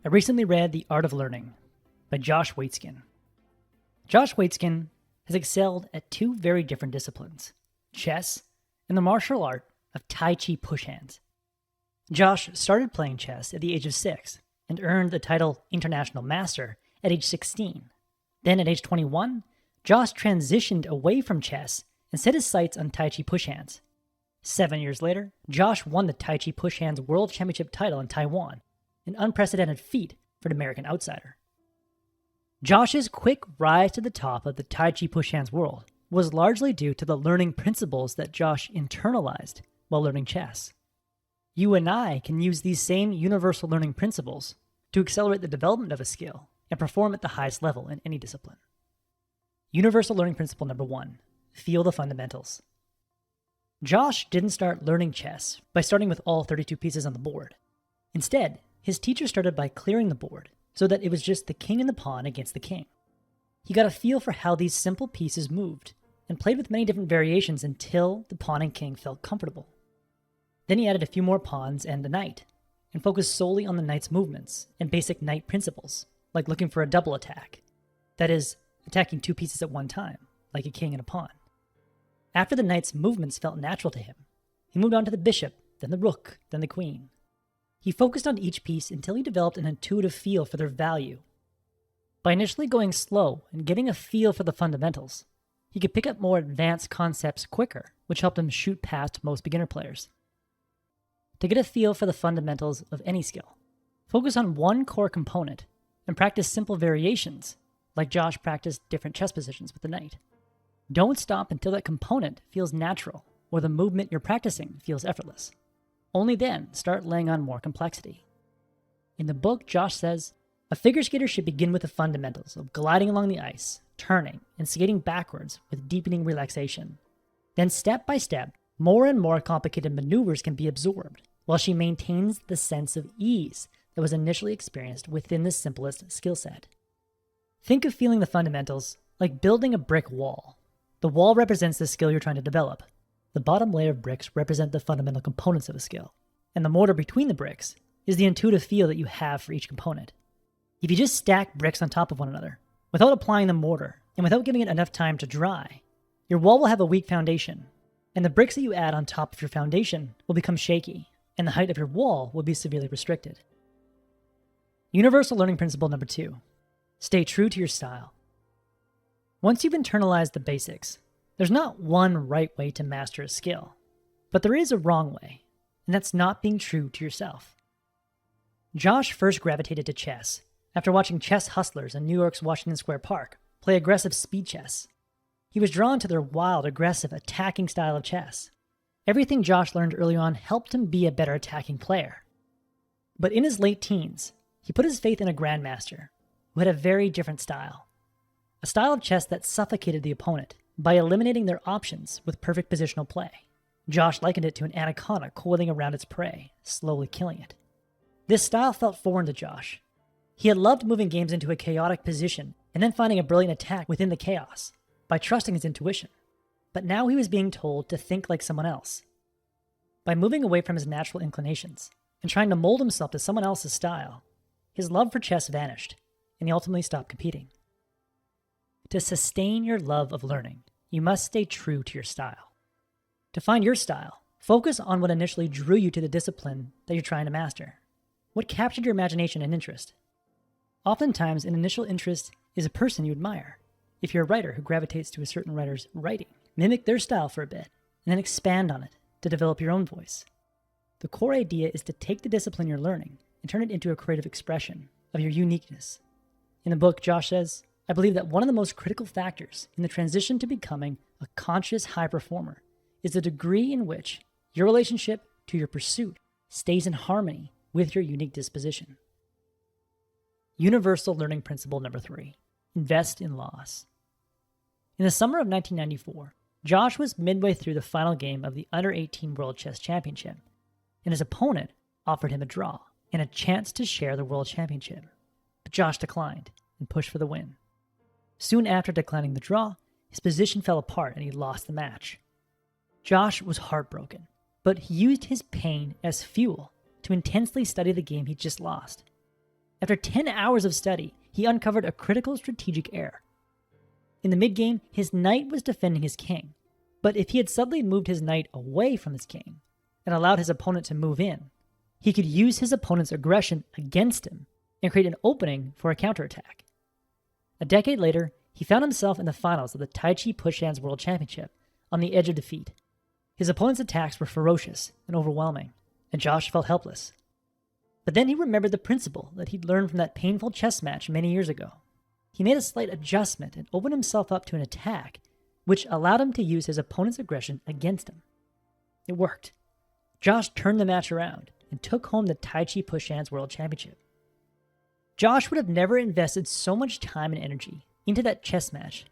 I recently read The Art of Learning by Josh Waitzkin. Josh Waitzkin has excelled at two very different disciplines, chess and the martial art of Tai Chi push hands. Josh started playing chess at the age of 6 and earned the title International Master at age 16. Then at age 21, Josh transitioned away from chess and set his sights on Tai Chi push hands. 7 years later, Josh won the Tai Chi push hands World Championship title in Taiwan, an unprecedented feat for an American outsider. Josh's quick rise to the top of the Tai Chi push hands world was largely due to the learning principles that Josh internalized while learning chess. You and I can use these same universal learning principles to accelerate the development of a skill and perform at the highest level in any discipline. Universal learning principle number 1, feel the fundamentals. Josh didn't start learning chess by starting with all 32 pieces on the board. Instead, his teacher started by clearing the board so that it was just the king and the pawn against the king. He got a feel for how these simple pieces moved and played with many different variations until the pawn and king felt comfortable. Then he added a few more pawns and a knight, and focused solely on the knight's movements and basic knight principles, like looking for a double attack. That is, attacking two pieces at one time, like a king and a pawn. After the knight's movements felt natural to him, he moved on to the bishop, then the rook, then the queen. He focused on each piece until he developed an intuitive feel for their value. By initially going slow and getting a feel for the fundamentals, he could pick up more advanced concepts quicker, which helped him shoot past most beginner players. To get a feel for the fundamentals of any skill, focus on one core component and practice simple variations, like Josh practiced different chess positions with the knight. Don't stop until that component feels natural or the movement you're practicing feels effortless. Only then start laying on more complexity. In the book, Josh says, a figure skater should begin with the fundamentals of gliding along the ice, turning, and skating backwards with deepening relaxation. Then step by step, more and more complicated maneuvers can be absorbed, while she maintains the sense of ease that was initially experienced within the simplest skill set. Think of feeling the fundamentals like building a brick wall. The wall represents the skill you're trying to develop. The bottom layer of bricks represent the fundamental components of a skill, and the mortar between the bricks is the intuitive feel that you have for each component. If you just stack bricks on top of one another, without applying the mortar, and without giving it enough time to dry, your wall will have a weak foundation, and the bricks that you add on top of your foundation will become shaky, and the height of your wall will be severely restricted. Universal learning principle number 2, stay true to your style. Once you've internalized the basics, there's not one right way to master a skill, but there is a wrong way, and that's not being true to yourself. Josh first gravitated to chess after watching chess hustlers in New York's Washington Square Park play aggressive speed chess. He was drawn to their wild, aggressive, attacking style of chess. Everything Josh learned early on helped him be a better attacking player. But in his late teens, he put his faith in a grandmaster who had a very different style. A style of chess that suffocated the opponent by eliminating their options with perfect positional play. Josh likened it to an anaconda coiling around its prey, slowly killing it. This style felt foreign to Josh. He had loved moving games into a chaotic position and then finding a brilliant attack within the chaos by trusting his intuition. But now he was being told to think like someone else. By moving away from his natural inclinations and trying to mold himself to someone else's style, his love for chess vanished, and he ultimately stopped competing. To sustain your love of learning, you must stay true to your style. To find your style, focus on what initially drew you to the discipline that you're trying to master. What captured your imagination and interest? Oftentimes, an initial interest is a person you admire. If you're a writer who gravitates to a certain writer's writing, mimic their style for a bit, and then expand on it to develop your own voice. The core idea is to take the discipline you're learning and turn it into a creative expression of your uniqueness. In the book, Josh says, I believe that one of the most critical factors in the transition to becoming a conscious high performer is the degree in which your relationship to your pursuit stays in harmony with your unique disposition. Universal learning principle number 3, invest in loss. In the summer of 1994, Josh was midway through the final game of the Under-18 World Chess Championship, and his opponent offered him a draw and a chance to share the World Championship. But Josh declined and pushed for the win. Soon after declining the draw, his position fell apart and he lost the match. Josh was heartbroken, but he used his pain as fuel to intensely study the game he just lost. After 10 hours of study, he uncovered a critical strategic error. In the mid-game, his knight was defending his king, but if he had suddenly moved his knight away from his king and allowed his opponent to move in, he could use his opponent's aggression against him and create an opening for a counterattack. A decade later, he found himself in the finals of the Tai Chi Push Hands World Championship on the edge of defeat. His opponent's attacks were ferocious and overwhelming, and Josh felt helpless. But then he remembered the principle that he'd learned from that painful chess match many years ago. He made a slight adjustment and opened himself up to an attack, which allowed him to use his opponent's aggression against him. It worked. Josh turned the match around and took home the Tai Chi Push Hands World Championship. Josh would have never invested so much time and energy into that chess match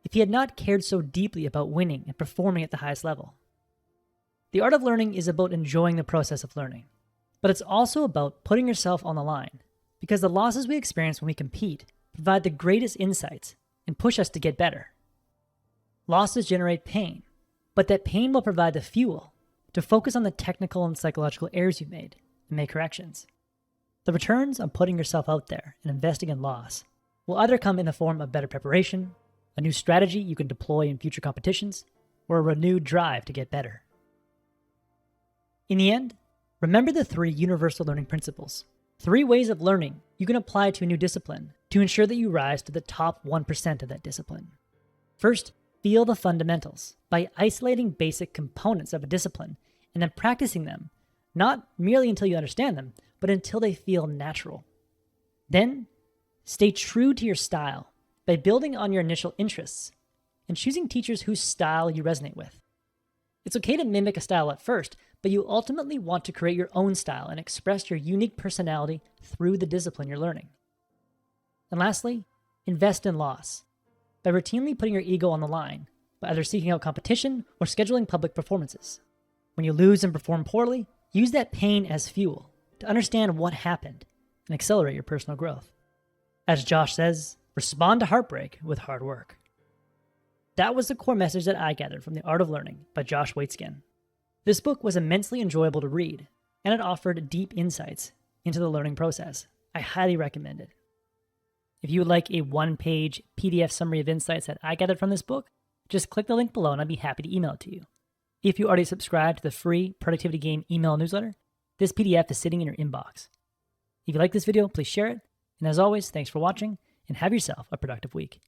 if he had not cared so deeply about winning and performing at the highest level. The art of learning is about enjoying the process of learning, but it's also about putting yourself on the line, because the losses we experience when we compete provide the greatest insights and push us to get better. Losses generate pain, but that pain will provide the fuel to focus on the technical and psychological errors you've made and make corrections. The returns on putting yourself out there and investing in loss will either come in the form of better preparation, a new strategy you can deploy in future competitions, or a renewed drive to get better. In the end, remember the 3 universal learning principles. 3 ways of learning you can apply to a new discipline to ensure that you rise to the top 1% of that discipline. First, feel the fundamentals by isolating basic components of a discipline and then practicing them, not merely until you understand them, but until they feel natural. Then, stay true to your style by building on your initial interests and choosing teachers whose style you resonate with. It's okay to mimic a style at first, but you ultimately want to create your own style and express your unique personality through the discipline you're learning. And lastly, invest in loss by routinely putting your ego on the line by either seeking out competition or scheduling public performances. When you lose and perform poorly, use that pain as fuel to understand what happened and accelerate your personal growth. As Josh says, respond to heartbreak with hard work. That was the core message that I gathered from The Art of Learning by Josh Waitzkin. This book was immensely enjoyable to read, and it offered deep insights into the learning process. I highly recommend it. If you would like a 1-page PDF summary of insights that I gathered from this book, just click the link below and I'd be happy to email it to you. If you already subscribed to the free Productivity Game email newsletter, this PDF is sitting in your inbox. If you like this video, please share it. And as always, thanks for watching and have yourself a productive week.